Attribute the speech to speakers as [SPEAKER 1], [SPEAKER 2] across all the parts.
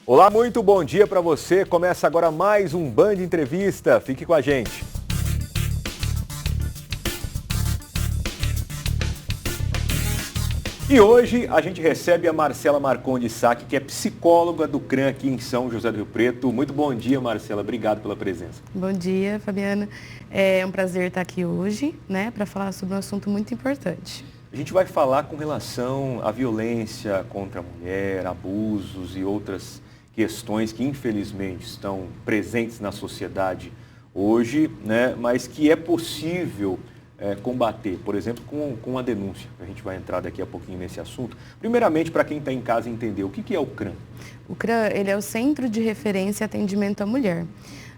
[SPEAKER 1] Olá, muito bom dia para você. Começa agora mais um Band Entrevista. Fique com a gente. E hoje a gente recebe a Marcela Marcondes Sack, que é psicóloga do CRAN aqui em São José do Rio Preto. Muito bom dia, Marcela. Obrigado pela presença.
[SPEAKER 2] Bom dia, Fabiana. É um prazer estar aqui hoje, para falar sobre um assunto muito importante.
[SPEAKER 1] A gente vai falar com relação à violência contra a mulher, abusos e outras questões que infelizmente estão presentes na sociedade hoje, mas que é possível combater, por exemplo, com a denúncia. A gente vai entrar daqui a pouquinho nesse assunto. Primeiramente, para quem está em casa entender, o que é o CRAN?
[SPEAKER 2] O CRAN, ele é o Centro de Referência e Atendimento à Mulher.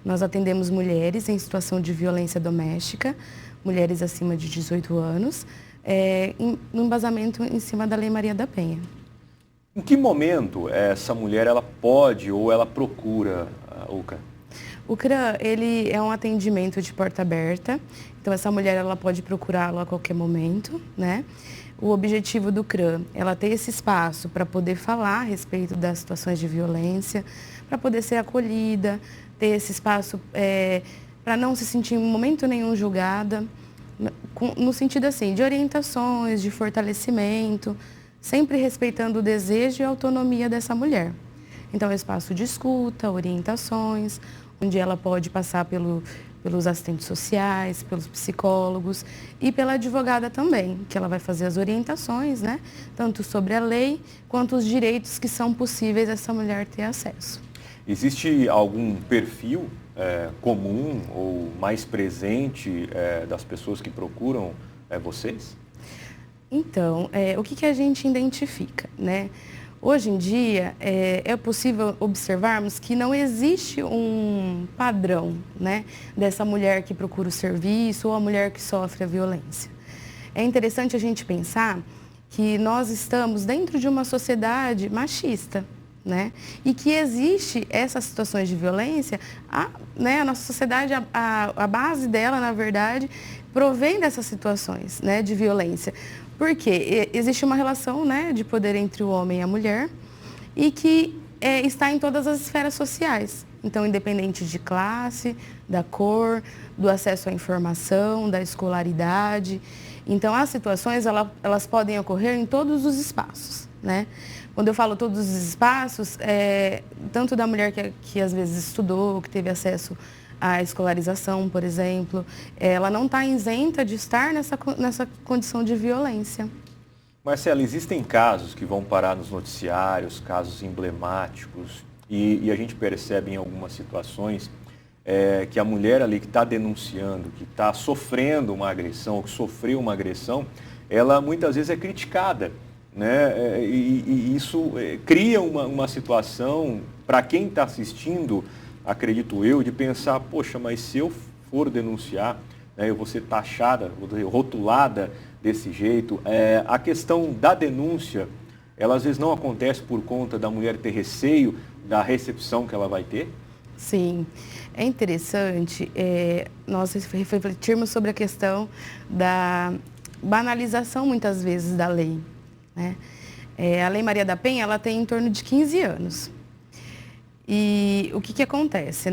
[SPEAKER 2] Nós atendemos mulheres em situação de violência doméstica, mulheres acima de 18 anos, no embasamento em cima da Lei Maria da Penha.
[SPEAKER 1] Em que momento essa mulher ela pode ou ela procura o CRAN?
[SPEAKER 2] O CRAN, ele é um atendimento de porta aberta, então essa mulher ela pode procurá-lo a qualquer momento, O objetivo do CRAN, ela ter esse espaço para poder falar a respeito das situações de violência, para poder ser acolhida, ter esse espaço para não se sentir em momento nenhum julgada, no sentido assim, de orientações, de fortalecimento, sempre respeitando o desejo e a autonomia dessa mulher. Então, é um espaço de escuta, orientações, onde ela pode passar pelos assistentes sociais, pelos psicólogos e pela advogada também, que ela vai fazer as orientações, tanto sobre a lei quanto os direitos que são possíveis essa mulher ter acesso.
[SPEAKER 1] Existe algum perfil comum ou mais presente das pessoas que procuram vocês?
[SPEAKER 2] Então, o que a gente identifica, Hoje em dia, é possível observarmos que não existe um padrão, dessa mulher que procura o serviço ou a mulher que sofre a violência. É interessante a gente pensar que nós estamos dentro de uma sociedade machista, E que existe essas situações de violência, a nossa sociedade, a base dela, na verdade, provém dessas situações, de violência. Porque existe uma relação, de poder entre o homem e a mulher e que está em todas as esferas sociais. Então, independente de classe, da cor, do acesso à informação, da escolaridade. Então, as situações, elas podem ocorrer em todos os espaços, Quando eu falo todos os espaços, tanto da mulher que às vezes estudou, que teve acesso à escolarização, por exemplo, ela não está isenta de estar nessa condição de violência.
[SPEAKER 1] Marcela, existem casos que vão parar nos noticiários, casos emblemáticos, e a gente percebe em algumas situações que a mulher ali que está denunciando, que está sofrendo uma agressão, ou que sofreu uma agressão, ela muitas vezes é criticada. E isso cria uma situação para quem está assistindo, acredito eu, de pensar, poxa, mas se eu for denunciar, eu vou ser taxada, vou ser rotulada desse jeito. A questão da denúncia, ela às vezes não acontece por conta da mulher ter receio da recepção que ela vai ter?
[SPEAKER 2] Sim, é interessante nós refletirmos sobre a questão da banalização, muitas vezes, da lei. A Lei Maria da Penha, ela tem em torno de 15 anos. E o que acontece,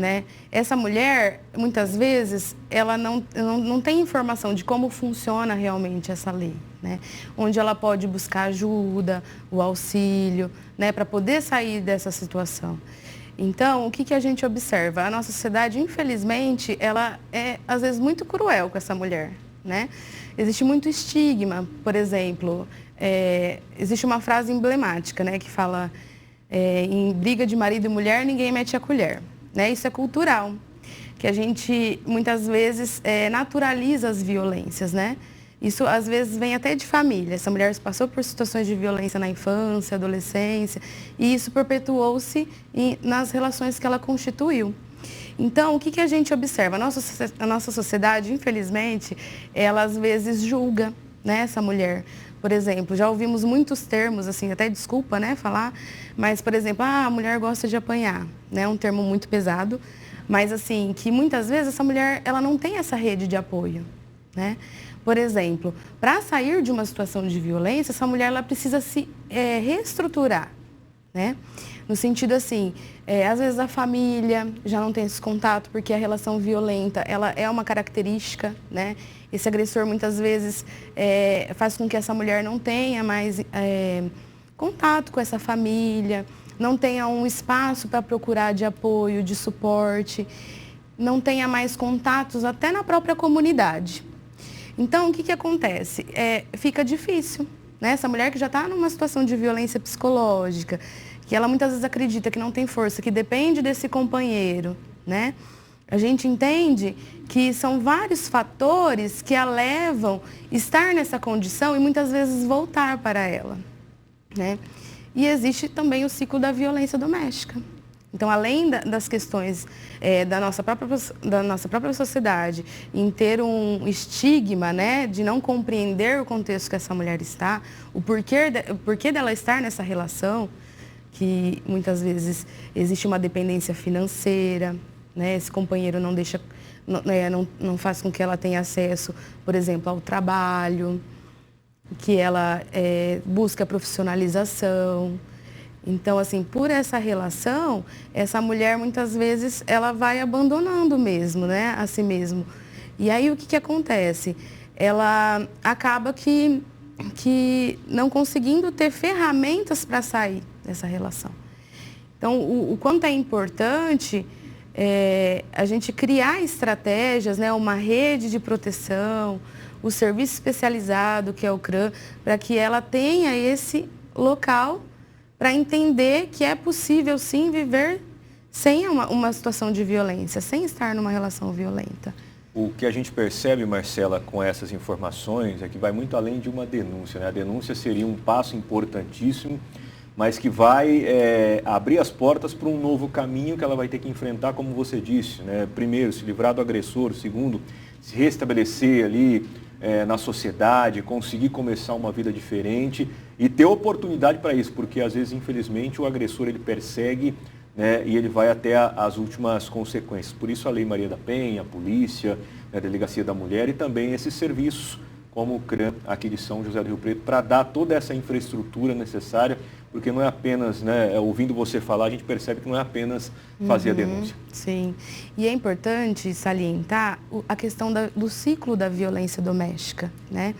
[SPEAKER 2] Essa mulher, muitas vezes, ela não tem informação de como funciona realmente essa lei, Onde ela pode buscar ajuda, o auxílio, para poder sair dessa situação. Então, o que a gente observa? A nossa sociedade, infelizmente, ela é, às vezes, muito cruel com essa mulher, Existe muito estigma, por exemplo, existe uma frase emblemática, que fala... em briga de marido e mulher, ninguém mete a colher. Isso é cultural, que a gente muitas vezes naturaliza as violências. Isso às vezes vem até de família. Essa mulher passou por situações de violência na infância, adolescência, e isso perpetuou-se nas relações que ela constituiu. Então, o que a gente observa? A nossa sociedade, infelizmente, ela às vezes julga, essa mulher. Por exemplo, já ouvimos muitos termos, assim, até desculpa, falar, mas, por exemplo, a mulher gosta de apanhar, um termo muito pesado, mas, assim, que muitas vezes essa mulher, ela não tem essa rede de apoio, Por exemplo, para sair de uma situação de violência, essa mulher ela precisa se reestruturar, No sentido assim, às vezes a família já não tem esse contato, porque a relação violenta, ela é uma característica, né? Esse agressor muitas vezes faz com que essa mulher não tenha mais contato com essa família, não tenha um espaço para procurar de apoio, de suporte, não tenha mais contatos até na própria comunidade. Então, o que acontece? Fica difícil, né? Essa mulher que já está numa situação de violência psicológica, que ela muitas vezes acredita que não tem força, que depende desse companheiro, né? A gente entende que são vários fatores que a levam a estar nessa condição e muitas vezes voltar para ela, né? E existe também o ciclo da violência doméstica. Então, além das questões da nossa própria sociedade, em ter um estigma, né, de não compreender o contexto que essa mulher está, o porquê dela estar nessa relação, que muitas vezes existe uma dependência financeira, né, esse companheiro não faz com que ela tenha acesso, por exemplo, ao trabalho, que ela busca profissionalização. Então, assim, por essa relação, essa mulher, muitas vezes, ela vai abandonando mesmo, né, a si mesmo. E aí, o que acontece? Ela acaba que não conseguindo ter ferramentas para sair dessa relação. Então, o quanto é importante a gente criar estratégias, né, uma rede de proteção, o serviço especializado, que é o CRAM, para que ela tenha esse local para entender que é possível, sim, viver sem uma situação de violência, sem estar numa relação violenta.
[SPEAKER 1] O que a gente percebe, Marcela, com essas informações é que vai muito além de uma denúncia, né? A denúncia seria um passo importantíssimo, mas que vai abrir as portas para um novo caminho que ela vai ter que enfrentar, como você disse, né? Primeiro, se livrar do agressor. Segundo, se restabelecer ali na sociedade, conseguir começar uma vida diferente e ter oportunidade para isso, porque às vezes, infelizmente, o agressor ele persegue, né, e ele vai até as últimas consequências. Por isso a Lei Maria da Penha, a polícia, a Delegacia da Mulher e também esses serviços como o CRAM aqui de São José do Rio Preto, para dar toda essa infraestrutura necessária, porque não é apenas, né, ouvindo você falar, a gente percebe que não é apenas fazer a denúncia.
[SPEAKER 2] Sim, e é importante salientar a questão do ciclo da violência doméstica, né?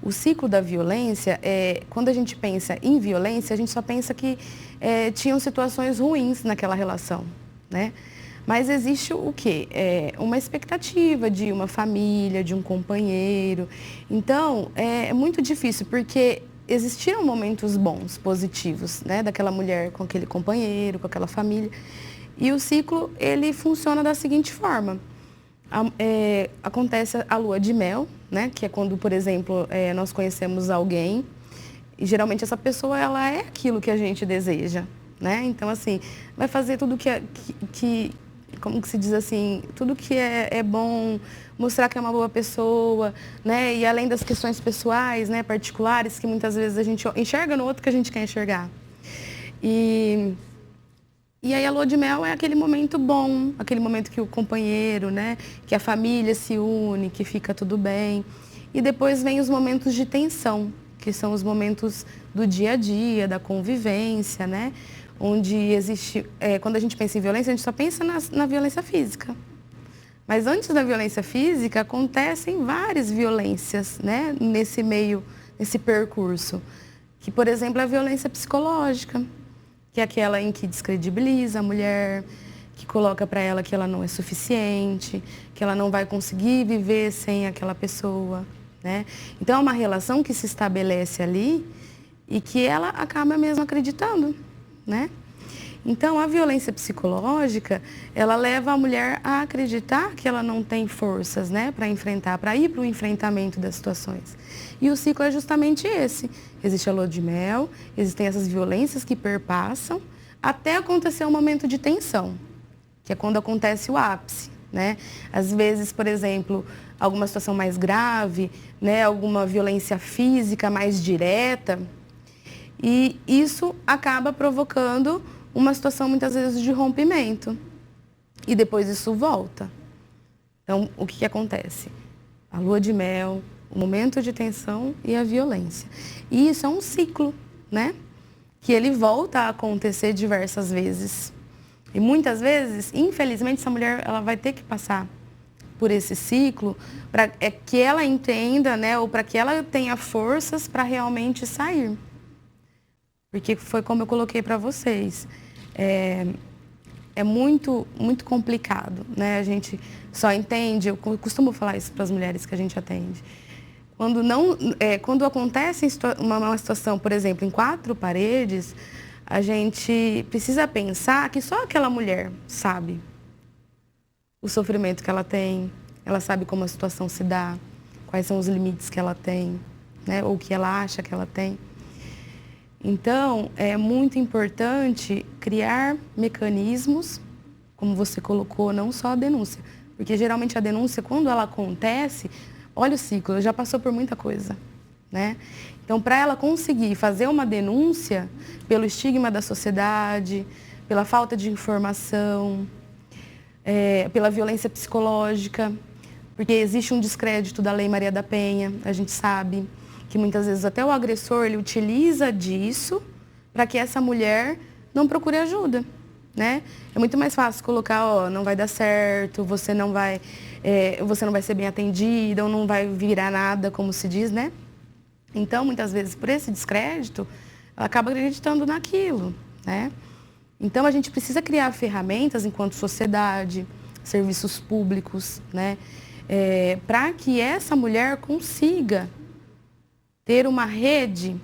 [SPEAKER 2] O ciclo da violência, quando a gente pensa em violência, a gente só pensa que tinham situações ruins naquela relação, né? Mas existe o quê? Uma expectativa de uma família, de um companheiro. Então, é muito difícil, porque existiram momentos bons, positivos, né? Daquela mulher com aquele companheiro, com aquela família. E o ciclo, ele funciona da seguinte forma. Acontece a lua de mel, né? Que é quando, por exemplo, nós conhecemos alguém e geralmente essa pessoa, ela é aquilo que a gente deseja, né? Então, assim, vai fazer tudo como que se diz assim, tudo que é bom, mostrar que é uma boa pessoa, né? E além das questões pessoais, né, particulares, que muitas vezes a gente enxerga no outro que a gente quer enxergar. E aí a lua de mel é aquele momento bom, aquele momento que o companheiro, né, que a família se une, que fica tudo bem. E depois vem os momentos de tensão, que são os momentos do dia a dia, da convivência, né? Onde existe, quando a gente pensa em violência, a gente só pensa na violência física. Mas antes da violência física, acontecem várias violências, né, nesse meio, nesse percurso. Que, por exemplo, é a violência psicológica, que é aquela em que descredibiliza a mulher, que coloca para ela que ela não é suficiente, que ela não vai conseguir viver sem aquela pessoa, né? Então, é uma relação que se estabelece ali e que ela acaba mesmo acreditando, né? Então, a violência psicológica, ela leva a mulher a acreditar que ela não tem forças, né, para enfrentar, para ir para o enfrentamento das situações. E o ciclo é justamente esse. Existe a lua de mel, existem essas violências que perpassam até acontecer um momento de tensão, que é quando acontece o ápice, né? Às vezes, por exemplo, alguma situação mais grave, né, alguma violência física mais direta, e isso acaba provocando uma situação muitas vezes de rompimento. E depois isso volta. Então, o que acontece? A lua de mel, o momento de tensão e a violência. E isso é um ciclo, né? que ele volta a acontecer diversas vezes. E muitas vezes, infelizmente, essa mulher ela vai ter que passar por esse ciclo para que ela entenda, né, ou para que ela tenha forças para realmente sair. Porque foi como eu coloquei para vocês. É muito, muito complicado, né? A gente só entende, eu costumo falar isso para as mulheres que a gente atende. Quando acontece uma situação, por exemplo, em 4 paredes, a gente precisa pensar que só aquela mulher sabe o sofrimento que ela tem, ela sabe como a situação se dá, quais são os limites que ela tem, né? Ou que ela acha que ela tem. Então, é muito importante criar mecanismos, como você colocou, não só a denúncia. Porque geralmente a denúncia, quando ela acontece, olha o ciclo, já passou por muita coisa, né? Então, para ela conseguir fazer uma denúncia pelo estigma da sociedade, pela falta de informação, pela violência psicológica, porque existe um descrédito da Lei Maria da Penha, a gente sabe que muitas vezes até o agressor ele utiliza disso para que essa mulher não procure ajuda, né? É muito mais fácil colocar, ó, não vai dar certo, você não vai ser bem atendida ou não vai virar nada, como se diz, né? Então, muitas vezes, por esse descrédito, ela acaba acreditando naquilo, né? Então, a gente precisa criar ferramentas enquanto sociedade, serviços públicos, né? Para que essa mulher consiga ter uma rede,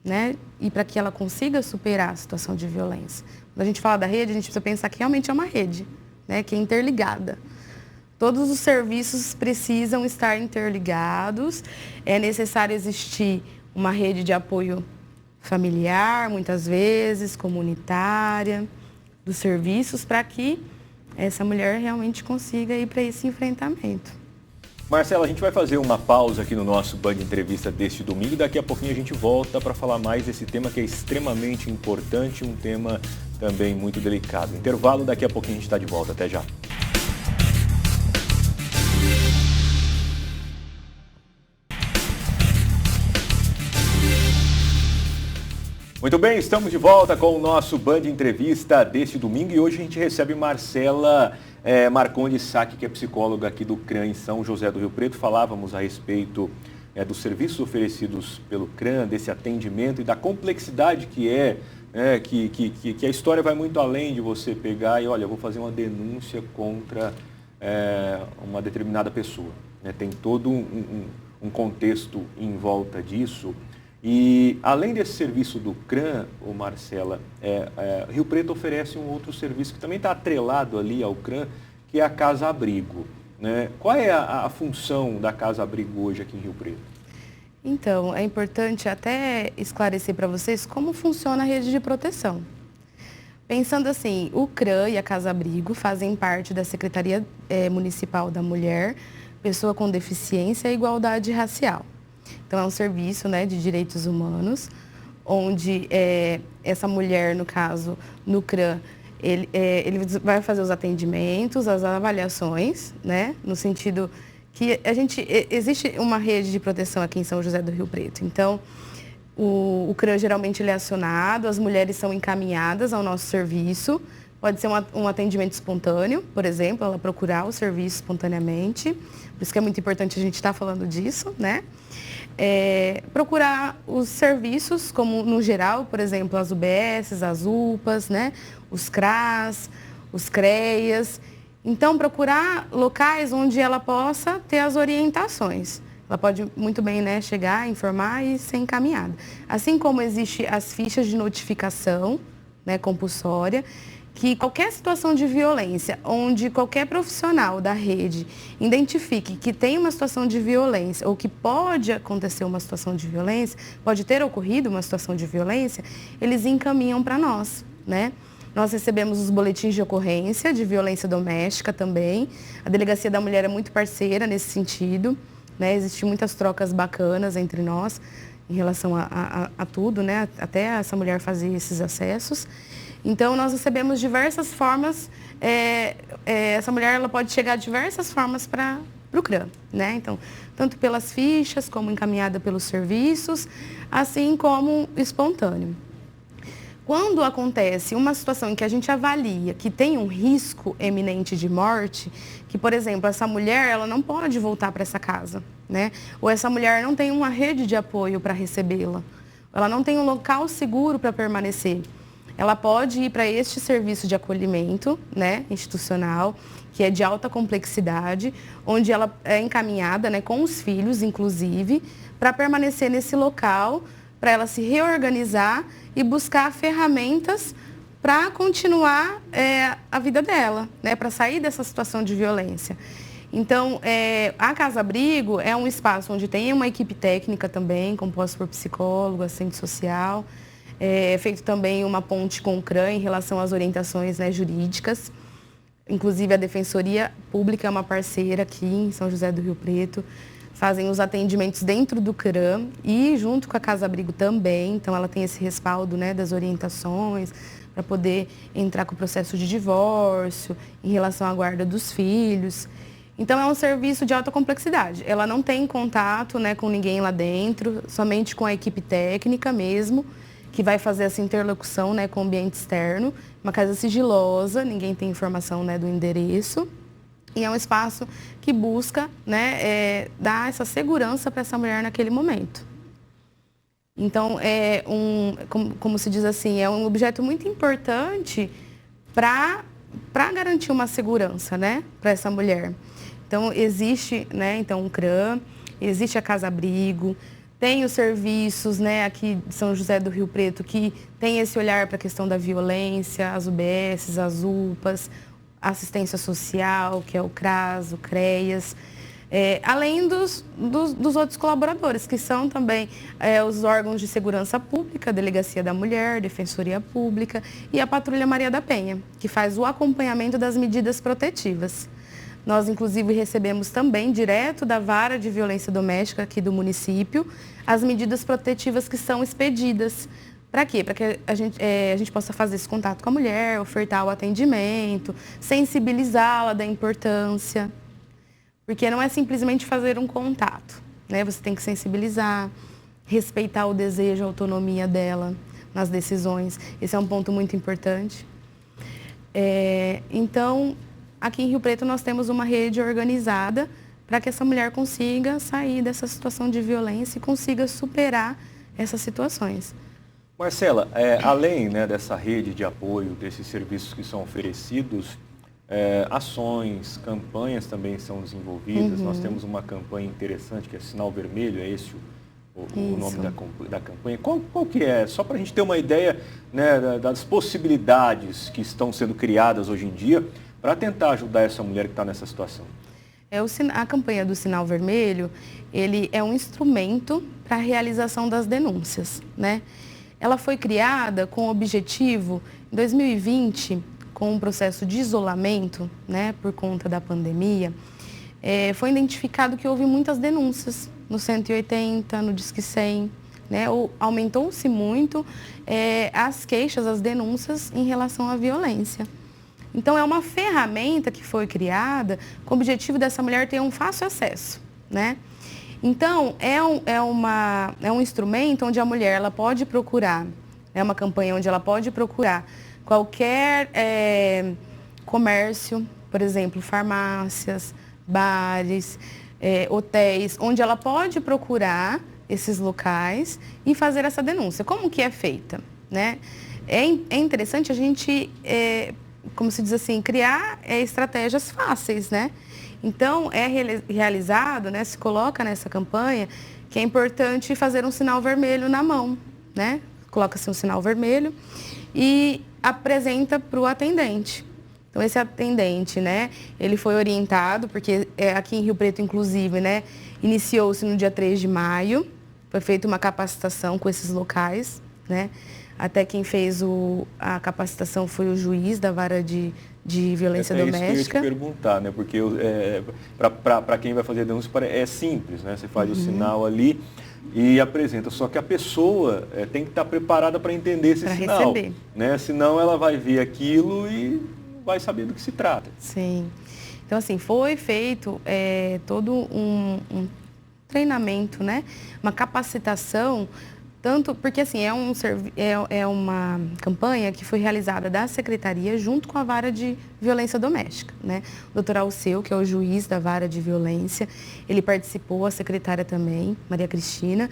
[SPEAKER 2] né? E para que ela consiga superar a situação de violência. Quando a gente fala da rede, a gente precisa pensar que realmente é uma rede, né? Que é interligada. Todos os serviços precisam estar interligados. É necessário existir uma rede de apoio familiar, muitas vezes, comunitária, dos serviços, para que essa mulher realmente consiga ir para esse enfrentamento.
[SPEAKER 1] Marcela, a gente vai fazer uma pausa aqui no nosso Band Entrevista deste domingo. Daqui a pouquinho a gente volta para falar mais desse tema que é extremamente importante, um tema também muito delicado. Intervalo, daqui a pouquinho a gente está de volta. Até já. Muito bem, estamos de volta com o nosso Band Entrevista deste domingo e hoje a gente recebe Marcela Marcondes Sack, que é psicóloga aqui do CRAN em São José do Rio Preto. Falávamos a respeito dos serviços oferecidos pelo CRAN, desse atendimento e da complexidade que que a história vai muito além de você pegar e, olha, eu vou fazer uma denúncia contra uma determinada pessoa. Né? Tem todo um contexto em volta disso. E, além desse serviço do CRAN, Marcela, Rio Preto oferece um outro serviço que também está atrelado ali ao CRAN, que é a Casa Abrigo. Né? Qual é a função da Casa Abrigo hoje aqui em Rio Preto?
[SPEAKER 2] Então, é importante até esclarecer para vocês como funciona a rede de proteção. Pensando assim, o CRAN e a Casa Abrigo fazem parte da Secretaria Municipal da Mulher, Pessoa com Deficiência e Igualdade Racial. Então, é um serviço, né, de direitos humanos, onde essa mulher, no caso, no CRAN, ele vai fazer os atendimentos, as avaliações, né, no sentido que existe uma rede de proteção aqui em São José do Rio Preto. Então, o CRAN geralmente ele é acionado, as mulheres são encaminhadas ao nosso serviço. Pode ser um atendimento espontâneo, por exemplo, ela procurar o serviço espontaneamente. Por isso que é muito importante a gente estar falando disso, né? Procurar os serviços, como no geral, por exemplo, as UBSs, as UPAs, né? Os CRAS, os CREAs. Então, procurar locais onde ela possa ter as orientações. Ela pode muito bem, né, chegar, informar e ser encaminhada. Assim como existem as fichas de notificação, né, compulsória, que qualquer situação de violência, onde qualquer profissional da rede identifique que tem uma situação de violência ou que pode acontecer uma situação de violência, pode ter ocorrido uma situação de violência, eles encaminham para nós, né? Nós recebemos os boletins de ocorrência de violência doméstica também. A Delegacia da Mulher é muito parceira nesse sentido, né? Existem muitas trocas bacanas entre nós em relação a tudo, né? Até essa mulher fazer esses acessos. Então, nós recebemos diversas formas, essa mulher ela pode chegar de diversas formas para o CRAN, né? Então, tanto pelas fichas, como encaminhada pelos serviços, assim como espontâneo. Quando acontece uma situação em que a gente avalia que tem um risco eminente de morte, que, por exemplo, essa mulher ela não pode voltar para essa casa, né? Ou essa mulher não tem uma rede de apoio para recebê-la, ela não tem um local seguro para permanecer. Ela pode ir para este serviço de acolhimento, né, institucional, que é de alta complexidade, onde ela é encaminhada, né, com os filhos, inclusive, para permanecer nesse local, para ela se reorganizar e buscar ferramentas para continuar a vida dela, né, para sair dessa situação de violência. Então, a Casa Abrigo é um espaço onde tem uma equipe técnica também, composta por psicólogo, assistente social. É feito também uma ponte com o CRAM em relação às orientações, né, jurídicas. Inclusive, a Defensoria Pública é uma parceira aqui em São José do Rio Preto. Fazem os atendimentos dentro do CRAM e junto com a Casa Abrigo também. Então, ela tem esse respaldo, né, das orientações para poder entrar com o processo de divórcio, em relação à guarda dos filhos. Então, é um serviço de alta complexidade. Ela não tem contato, né, com ninguém lá dentro, somente com a equipe técnica mesmo, que vai fazer essa interlocução, né, com o ambiente externo. Uma casa sigilosa, ninguém tem informação, né, do endereço. E é um espaço que busca, né, dar essa segurança para essa mulher naquele momento. Então, como se diz assim, é um objeto muito importante para garantir uma segurança, né, para essa mulher. Então, existe, né, então, um CRAM, existe a Casa Abrigo, tem os serviços, né, aqui de São José do Rio Preto, que tem esse olhar para a questão da violência, as UBSs, as UPAs, assistência social, que é o CRAS, o CREAS, além dos outros colaboradores, que são também os órgãos de segurança pública, a Delegacia da Mulher, Defensoria Pública e a Patrulha Maria da Penha, que faz o acompanhamento das medidas protetivas. Nós, inclusive, recebemos também, direto da Vara de Violência Doméstica aqui do município, as medidas protetivas que são expedidas. Para quê? Para que a gente possa fazer esse contato com a mulher, ofertar o atendimento, sensibilizá-la da importância. Porque não é simplesmente fazer um contato, né? Você tem que sensibilizar, respeitar o desejo, a autonomia dela nas decisões. Esse é um ponto muito importante. Então, aqui em Rio Preto nós temos uma rede organizada para que essa mulher consiga sair dessa situação de violência e consiga superar essas situações.
[SPEAKER 1] Marcela, além, né, dessa rede de apoio, desses serviços que são oferecidos, ações, campanhas também são desenvolvidas. Nós temos uma campanha interessante que é Sinal Vermelho, é esse o nome da campanha. Qual que é? Só para a gente ter uma ideia, né, das possibilidades que estão sendo criadas hoje em dia para tentar ajudar essa mulher que está nessa situação.
[SPEAKER 2] A campanha do Sinal Vermelho, ele é um instrumento para a realização das denúncias, né? Ela foi criada com o objetivo, em 2020, com um processo de isolamento, né, por conta da pandemia, foi identificado que houve muitas denúncias no 180, no Disque 100, né? Aumentou-se muito as queixas, as denúncias em relação à violência. Então, é uma ferramenta que foi criada com o objetivo dessa mulher ter um fácil acesso, né? Então, é um instrumento onde a mulher ela pode procurar, é uma campanha onde ela pode procurar qualquer comércio, por exemplo, farmácias, bares, hotéis, onde ela pode procurar esses locais e fazer essa denúncia. Como que é feita, né? É interessante a gente, como se diz assim, criar estratégias fáceis, né? Então, é realizado, né, se coloca nessa campanha que é importante fazer um sinal vermelho na mão, né? Coloca-se um sinal vermelho e apresenta para o atendente. Então, esse atendente, né, ele foi orientado, porque aqui em Rio Preto, inclusive, né, iniciou-se no dia 3 de maio, foi feita uma capacitação com esses locais, né? Até quem fez a capacitação foi o juiz da Vara de Violência Doméstica.
[SPEAKER 1] Isso que eu ia te perguntar, né? Porque para quem vai fazer a denúncia é simples, né? Você faz o sinal ali e apresenta. Só que a pessoa tem que estar preparada para entender esse sinal. Receber. Né? Senão ela vai ver aquilo e vai saber do que se trata.
[SPEAKER 2] Sim. Então, assim, foi feito todo um treinamento, né? Uma capacitação Tanto porque, assim, é uma campanha que foi realizada da Secretaria junto com a Vara de Violência Doméstica, né? O doutor Alceu, que é o juiz da Vara de Violência, ele participou, a secretária também, Maria Cristina,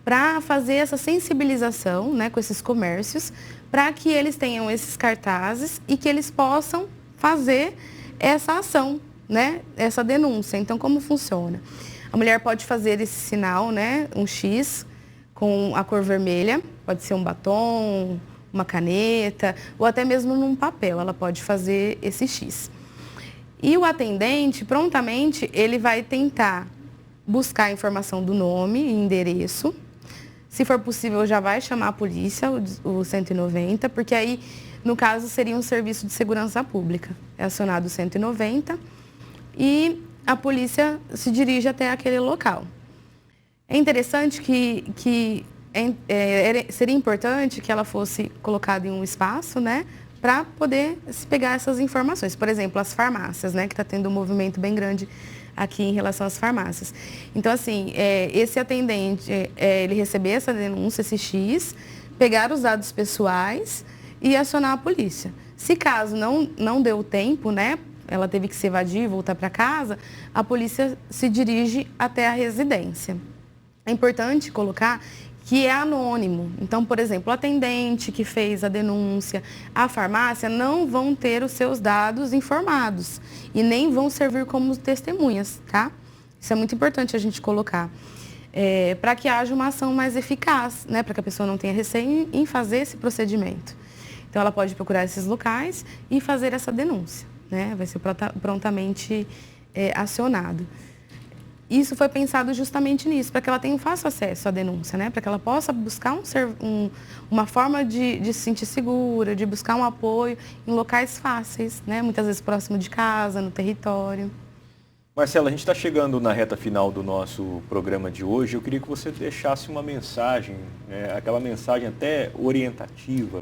[SPEAKER 2] para fazer essa sensibilização, né, com esses comércios, para que eles tenham esses cartazes e que eles possam fazer essa ação, né, essa denúncia. Então, como funciona? A mulher pode fazer esse sinal, né, um X, com a cor vermelha, pode ser um batom, uma caneta, ou até mesmo num papel, ela pode fazer esse X. E o atendente, prontamente, ele vai tentar buscar a informação do nome e endereço. Se for possível, já vai chamar a polícia, o 190, porque aí, no caso, seria um serviço de segurança pública. É acionado o 190 e a polícia se dirige até aquele local. É interessante que seria importante que ela fosse colocada em um espaço, né, para poder se pegar essas informações. Por exemplo, as farmácias, né, que está tendo um movimento bem grande aqui em relação às farmácias. Então, assim, esse atendente, ele receber essa denúncia, esse X, pegar os dados pessoais e acionar a polícia. Se caso não deu tempo, né, ela teve que se evadir, voltar para casa, a polícia se dirige até a residência. É importante colocar que é anônimo. Então, por exemplo, o atendente que fez a denúncia, a farmácia, não vão ter os seus dados informados e nem vão servir como testemunhas, tá? Isso é muito importante a gente colocar. Para que haja uma ação mais eficaz, né? Para que a pessoa não tenha receio em fazer esse procedimento. Então, ela pode procurar esses locais e fazer essa denúncia, né? Vai ser prontamente acionado. Isso foi pensado justamente nisso, para que ela tenha um fácil acesso à denúncia, né? Para que ela possa buscar uma forma de se sentir segura, de buscar um apoio em locais fáceis, né? Muitas vezes próximo de casa, no território.
[SPEAKER 1] Marcela, a gente está chegando na reta final do nosso programa de hoje. Eu queria que você deixasse uma mensagem, aquela mensagem até orientativa,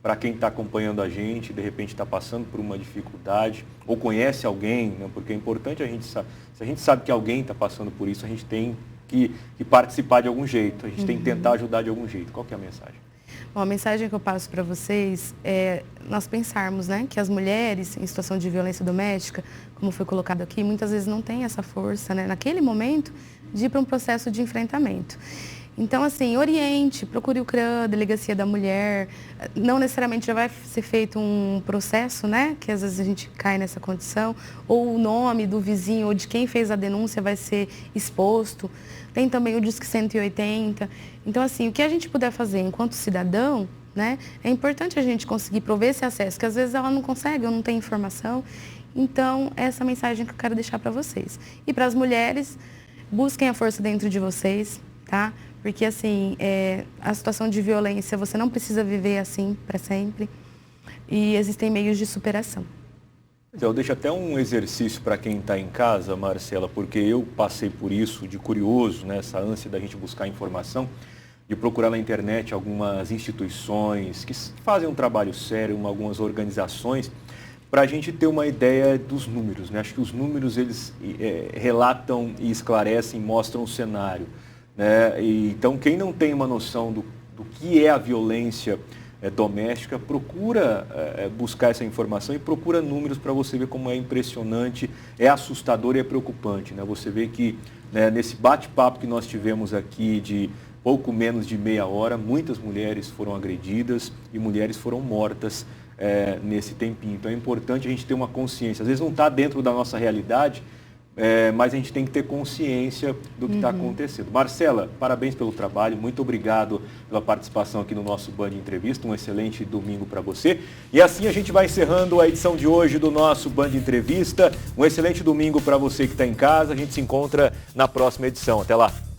[SPEAKER 1] para quem está acompanhando a gente, de repente está passando por uma dificuldade, ou conhece alguém, né? Porque é importante a gente saber, se a gente sabe que alguém está passando por isso, a gente tem que participar de algum jeito, a gente tem que tentar ajudar de algum jeito. Qual que é a mensagem?
[SPEAKER 2] Bom, a mensagem que eu passo para vocês é nós pensarmos, né, que as mulheres em situação de violência doméstica, como foi colocado aqui, muitas vezes não têm essa força, né, naquele momento, de ir para um processo de enfrentamento. Então, assim, oriente, procure o CRAM, Delegacia da Mulher. Não necessariamente já vai ser feito um processo, né? Que às vezes a gente cai nessa condição. Ou o nome do vizinho ou de quem fez a denúncia vai ser exposto. Tem também o Disque 180. Então, assim, o que a gente puder fazer enquanto cidadão, né? É importante a gente conseguir prover esse acesso, que às vezes ela não consegue ou não tem informação. Então, essa é a mensagem que eu quero deixar para vocês. E para as mulheres, busquem a força dentro de vocês, tá? Porque, assim, a situação de violência, você não precisa viver assim para sempre. E existem meios de superação.
[SPEAKER 1] Eu deixo até um exercício para quem está em casa, Marcela, porque eu passei por isso, de curioso, né, essa ânsia da gente buscar informação, de procurar na internet algumas instituições que fazem um trabalho sério, algumas organizações, para a gente ter uma ideia dos números, né? Acho que os números, eles relatam e esclarecem, mostram o cenário. Né? Então, quem não tem uma noção do que é a violência doméstica, procura buscar essa informação e procura números para você ver como é impressionante, é assustador e é preocupante. Né? Você vê que, né, nesse bate-papo que nós tivemos aqui de pouco menos de meia hora, muitas mulheres foram agredidas e mulheres foram mortas nesse tempinho. Então é importante a gente ter uma consciência. Às vezes não está dentro da nossa realidade, mas a gente tem que ter consciência do que está acontecendo. Marcela, parabéns pelo trabalho, muito obrigado pela participação aqui no nosso Band Entrevista, um excelente domingo para você. E assim a gente vai encerrando a edição de hoje do nosso Band Entrevista. Um excelente domingo para você que está em casa, a gente se encontra na próxima edição. Até lá!